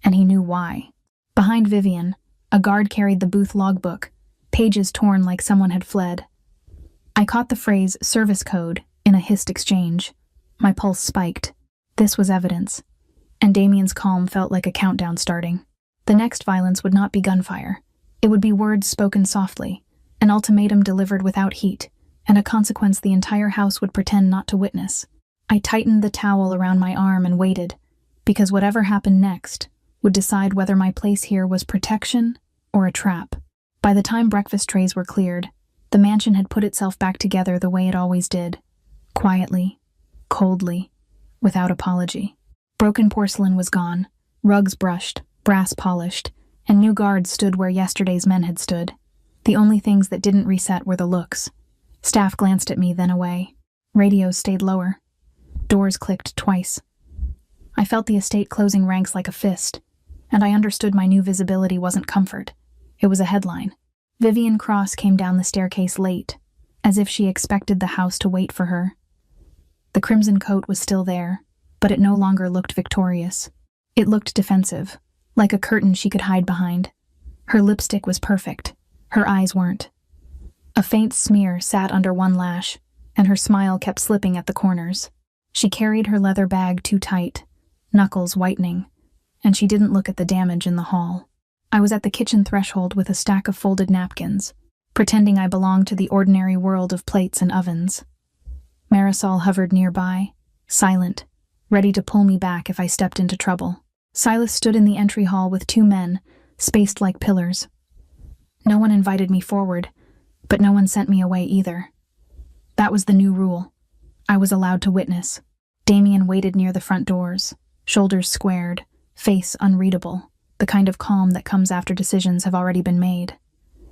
and he knew why. Behind Vivian, a guard carried the booth logbook, pages torn like someone had fled. I caught the phrase "service code" in a hissed exchange. My pulse spiked. This was evidence, and Damian's calm felt like a countdown starting. The next violence would not be gunfire. It would be words spoken softly, an ultimatum delivered without heat, and a consequence the entire house would pretend not to witness. I tightened the towel around my arm and waited, because whatever happened next would decide whether my place here was protection or a trap. By the time breakfast trays were cleared, the mansion had put itself back together the way it always did. Quietly, coldly, without apology. Broken porcelain was gone, rugs brushed, brass polished, and new guards stood where yesterday's men had stood. The only things that didn't reset were the looks. Staff glanced at me, then away. Radios stayed lower. Doors clicked twice. I felt the estate closing ranks like a fist, and I understood my new visibility wasn't comfort. It was a headline. Vivian Cross came down the staircase late, as if she expected the house to wait for her. The crimson coat was still there, but it no longer looked victorious. It looked defensive, like a curtain she could hide behind. Her lipstick was perfect. Her eyes weren't. A faint smear sat under one lash, and her smile kept slipping at the corners. She carried her leather bag too tight, knuckles whitening, and she didn't look at the damage in the hall. I was at the kitchen threshold with a stack of folded napkins, pretending I belonged to the ordinary world of plates and ovens. Marisol hovered nearby, silent, ready to pull me back if I stepped into trouble. Silas stood in the entry hall with two men, spaced like pillars. No one invited me forward, but no one sent me away either. That was the new rule. I was allowed to witness. Damian waited near the front doors, shoulders squared, face unreadable, the kind of calm that comes after decisions have already been made.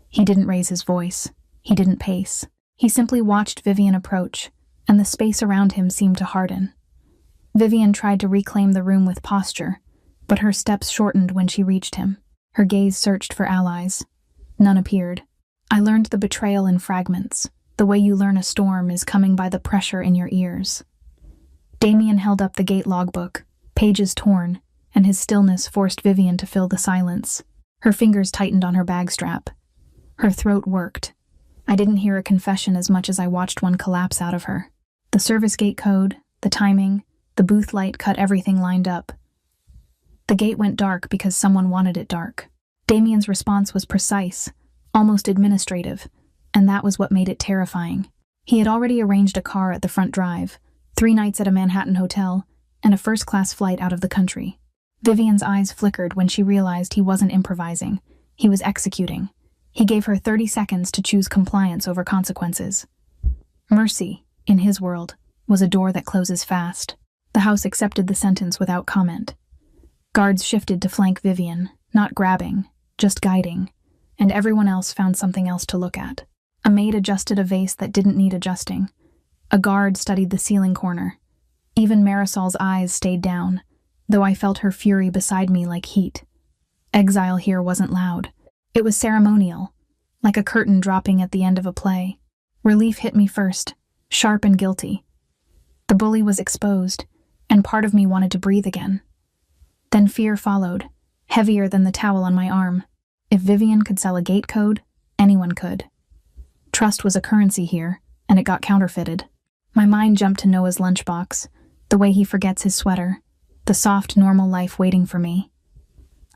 He didn't raise his voice. He didn't pace. He simply watched Vivian approach, and the space around him seemed to harden. Vivian tried to reclaim the room with posture, but her steps shortened when she reached him. Her gaze searched for allies. None appeared. I learned the betrayal in fragments. The way you learn a storm is coming by the pressure in your ears. Damian held up the gate logbook, pages torn, and his stillness forced Vivian to fill the silence. Her fingers tightened on her bag strap. Her throat worked. I didn't hear a confession as much as I watched one collapse out of her. The service gate code, the timing, the booth light cut everything lined up. The gate went dark because someone wanted it dark. Damian's response was precise, almost administrative, and that was what made it terrifying. He had already arranged a car at the front drive, 3 nights at a Manhattan hotel, and a first-class flight out of the country. Vivian's eyes flickered when she realized he wasn't improvising. He was executing. He gave her 30 seconds to choose compliance over consequences. Mercy, in his world, was a door that closes fast. The house accepted the sentence without comment. Guards shifted to flank Vivian, not grabbing, just guiding, and everyone else found something else to look at. A maid adjusted a vase that didn't need adjusting. A guard studied the ceiling corner. Even Marisol's eyes stayed down, though I felt her fury beside me like heat. Exile here wasn't loud. It was ceremonial, like a curtain dropping at the end of a play. Relief hit me first, sharp and guilty. The bully was exposed, and part of me wanted to breathe again. Then fear followed, heavier than the towel on my arm. If Vivian could sell a gate code, anyone could. Trust was a currency here, and it got counterfeited. My mind jumped to Noah's lunchbox, the way he forgets his sweater, the soft, normal life waiting for me.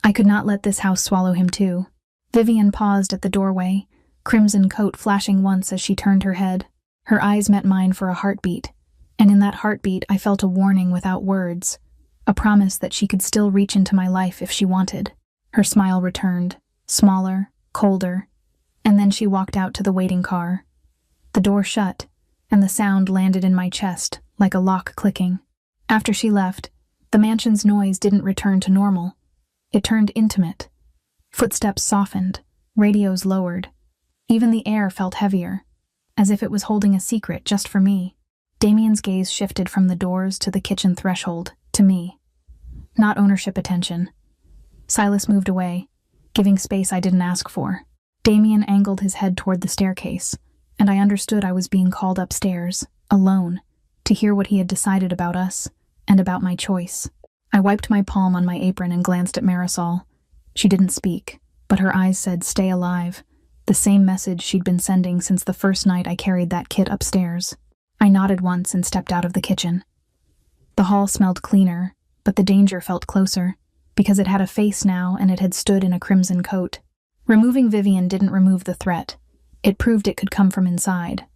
I could not let this house swallow him too. Vivian paused at the doorway, crimson coat flashing once as she turned her head. Her eyes met mine for a heartbeat, and in that heartbeat I felt a warning without words, a promise that she could still reach into my life if she wanted. Her smile returned, smaller, colder, and then she walked out to the waiting car. The door shut, and the sound landed in my chest like a lock clicking. After she left, the mansion's noise didn't return to normal. It turned intimate. Footsteps softened, radios lowered. Even the air felt heavier, as if it was holding a secret just for me. Damian's gaze shifted from the doors to the kitchen threshold, to me. Not ownership attention. Silas moved away, giving space I didn't ask for. Damian angled his head toward the staircase, and I understood I was being called upstairs, alone, to hear what he had decided about us, and about my choice. I wiped my palm on my apron and glanced at Marisol. She didn't speak, but her eyes said, "Stay alive," the same message she'd been sending since the first night I carried that kit upstairs. I nodded once and stepped out of the kitchen. The hall smelled cleaner, but the danger felt closer, because it had a face now and it had stood in a crimson coat. Removing Vivian didn't remove the threat. It proved it could come from inside.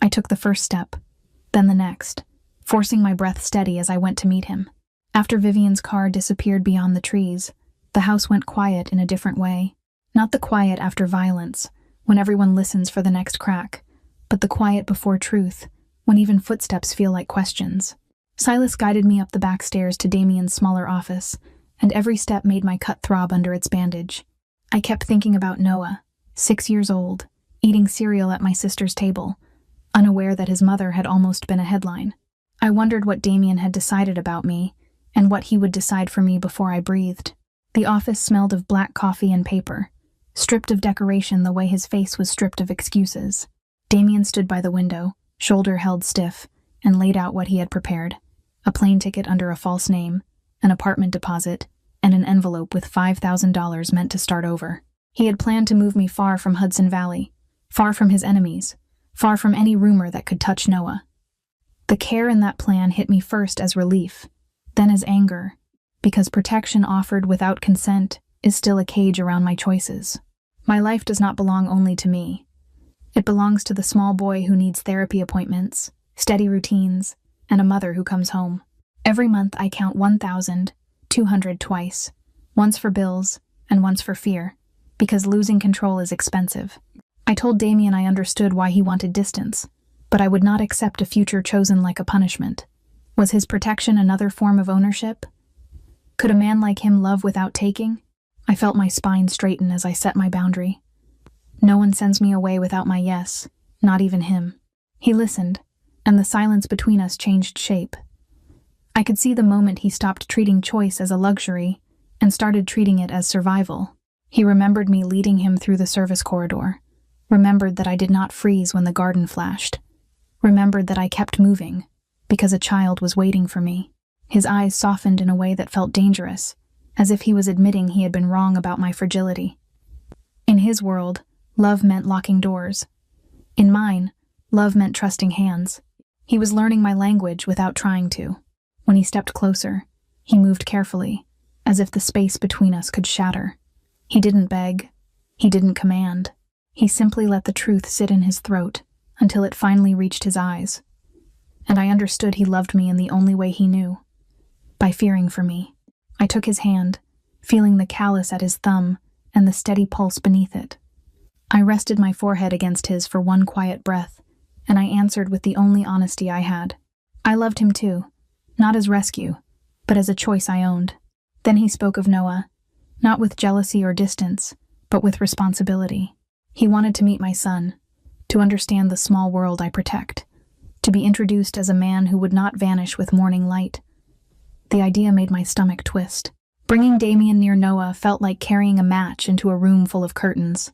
I took the first step, then the next, forcing my breath steady as I went to meet him. After Vivian's car disappeared beyond the trees, the house went quiet in a different way. Not the quiet after violence, when everyone listens for the next crack, but the quiet before truth, when even footsteps feel like questions. Silas guided me up the back stairs to Damian's smaller office, and every step made my cut throb under its bandage. I kept thinking about Noah, 6 years old, eating cereal at my sister's table, unaware that his mother had almost been a headline. I wondered what Damian had decided about me, and what he would decide for me before I breathed. The office smelled of black coffee and paper, stripped of decoration the way his face was stripped of excuses. Damian stood by the window, shoulder held stiff, and laid out what he had prepared: a plane ticket under a false name, an apartment deposit, and an envelope with $5,000 meant to start over. He had planned to move me far from Hudson Valley, far from his enemies, far from any rumor that could touch Noah. The care in that plan hit me first as relief, then as anger, because protection offered without consent is still a cage around my choices. My life does not belong only to me. It belongs to the small boy who needs therapy appointments, steady routines, and a mother who comes home. Every month I count 1,200 twice, once for bills and once for fear, because losing control is expensive. I told Damian I understood why he wanted distance, but I would not accept a future chosen like a punishment. Was his protection another form of ownership? Could a man like him love without taking? I felt my spine straighten as I set my boundary. No one sends me away without my yes, not even him. He listened, and the silence between us changed shape. I could see the moment he stopped treating choice as a luxury and started treating it as survival. He remembered me leading him through the service corridor, remembered that I did not freeze when the garden flashed, remembered that I kept moving because a child was waiting for me. His eyes softened in a way that felt dangerous, as if he was admitting he had been wrong about my fragility. In his world, love meant locking doors. In mine, love meant trusting hands. He was learning my language without trying to. When he stepped closer, he moved carefully, as if the space between us could shatter. He didn't beg. He didn't command. He simply let the truth sit in his throat until it finally reached his eyes. And I understood he loved me in the only way he knew, by fearing for me. I took his hand, feeling the callus at his thumb and the steady pulse beneath it. I rested my forehead against his for one quiet breath, and I answered with the only honesty I had. I loved him too, not as rescue, but as a choice I owned. Then he spoke of Noah, not with jealousy or distance, but with responsibility. He wanted to meet my son, to understand the small world I protect, to be introduced as a man who would not vanish with morning light. The idea made my stomach twist. Bringing Damian near Noah felt like carrying a match into a room full of curtains.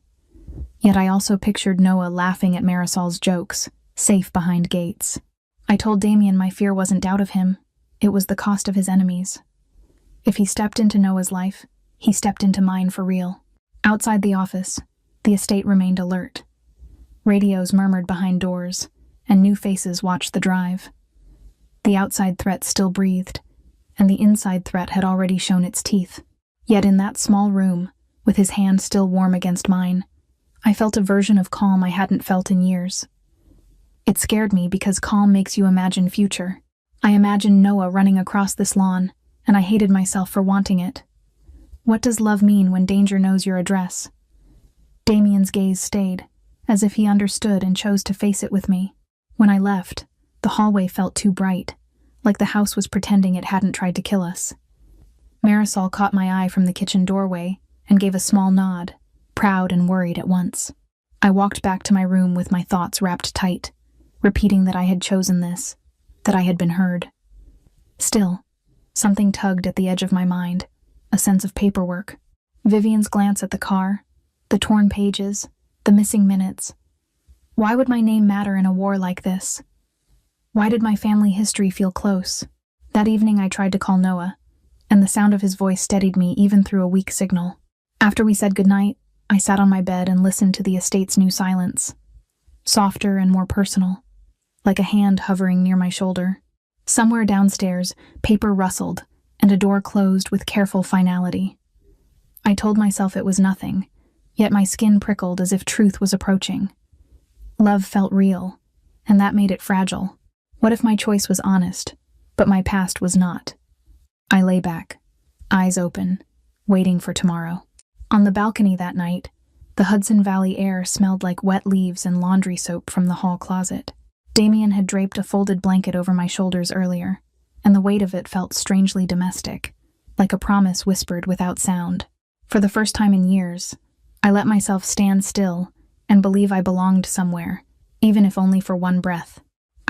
Yet I also pictured Noah laughing at Marisol's jokes, safe behind gates. I told Damian my fear wasn't doubt of him, it was the cost of his enemies. If he stepped into Noah's life, he stepped into mine for real. Outside the office, the estate remained alert. Radios murmured behind doors, and new faces watched the drive. The outside threat still breathed, and the inside threat had already shown its teeth. Yet in that small room, with his hand still warm against mine, I felt a version of calm I hadn't felt in years. It scared me because calm makes you imagine future. I imagined Noah running across this lawn, and I hated myself for wanting it. What does love mean when danger knows your address? Damian's gaze stayed, as if he understood and chose to face it with me. When I left, the hallway felt too bright, like the house was pretending it hadn't tried to kill us. Marisol caught my eye from the kitchen doorway and gave a small nod, proud and worried at once. I walked back to my room with my thoughts wrapped tight, repeating that I had chosen this, that I had been heard. Still, something tugged at the edge of my mind, a sense of paperwork. Vivian's glance at the car, the torn pages, the missing minutes. Why would my name matter in a war like this? Why did my family history feel close? That evening I tried to call Noah, and the sound of his voice steadied me even through a weak signal. After we said goodnight, I sat on my bed and listened to the estate's new silence. Softer and more personal, like a hand hovering near my shoulder. Somewhere downstairs, paper rustled, and a door closed with careful finality. I told myself it was nothing, yet my skin prickled as if truth was approaching. Love felt real, and that made it fragile. What if my choice was honest, but my past was not? I lay back, eyes open, waiting for tomorrow. On the balcony that night, the Hudson Valley air smelled like wet leaves and laundry soap from the hall closet. Damian had draped a folded blanket over my shoulders earlier, and the weight of it felt strangely domestic, like a promise whispered without sound. For the first time in years, I let myself stand still and believe I belonged somewhere, even if only for one breath.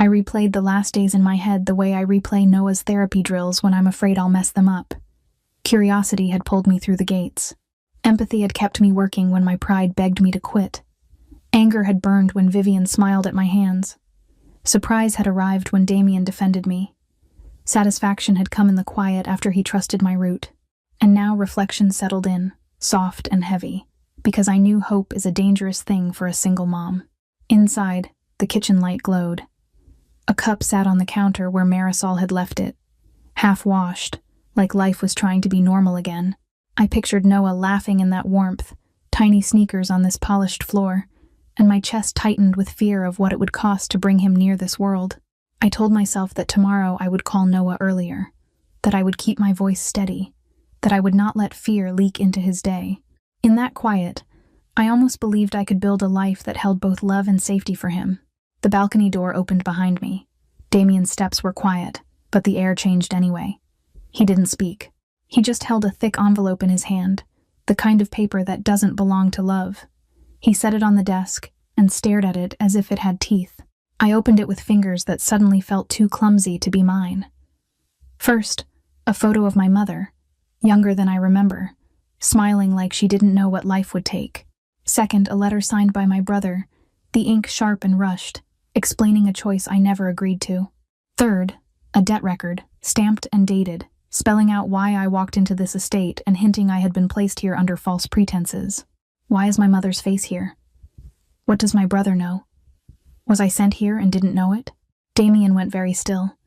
I replayed the last days in my head the way I replay Noah's therapy drills when I'm afraid I'll mess them up. Curiosity had pulled me through the gates. Empathy had kept me working when my pride begged me to quit. Anger had burned when Vivian smiled at my hands. Surprise had arrived when Damian defended me. Satisfaction had come in the quiet after he trusted my route. And now reflection settled in, soft and heavy, because I knew hope is a dangerous thing for a single mom. Inside, the kitchen light glowed. A cup sat on the counter where Marisol had left it, half-washed, like life was trying to be normal again. I pictured Noah laughing in that warmth, tiny sneakers on this polished floor, and my chest tightened with fear of what it would cost to bring him near this world. I told myself that tomorrow I would call Noah earlier, that I would keep my voice steady, that I would not let fear leak into his day. In that quiet, I almost believed I could build a life that held both love and safety for him. The balcony door opened behind me. Damian's steps were quiet, but the air changed anyway. He didn't speak. He just held a thick envelope in his hand, the kind of paper that doesn't belong to love. He set it on the desk and stared at it as if it had teeth. I opened it with fingers that suddenly felt too clumsy to be mine. First, a photo of my mother, younger than I remember, smiling like she didn't know what life would take. Second, a letter signed by my brother, the ink sharp and rushed, explaining a choice I never agreed to. Third, a debt record, stamped and dated, spelling out why I walked into this estate and hinting I had been placed here under false pretenses. Why is my mother's face here? What does my brother know? Was I sent here and didn't know it? Damian went very still.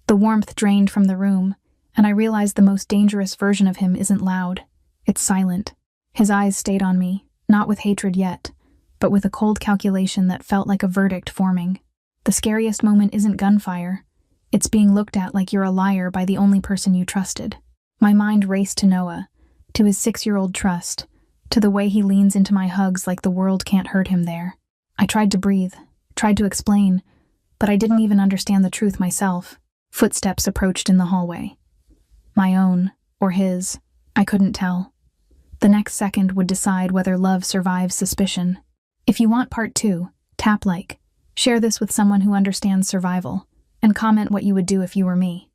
The warmth drained from the room, and I realized the most dangerous version of him isn't loud. It's silent. His eyes stayed on me, not with hatred yet, but with a cold calculation that felt like a verdict forming. The scariest moment isn't gunfire. It's being looked at like you're a liar by the only person you trusted. My mind raced to Noah, to his 6-year-old trust, to the way he leans into my hugs like the world can't hurt him there. I tried to breathe, tried to explain, but I didn't even understand the truth myself. Footsteps approached in the hallway. My own, or his, I couldn't tell. The next second would decide whether love survives suspicion. If you want part 2, tap like, share this with someone who understands survival, and comment what you would do if you were me.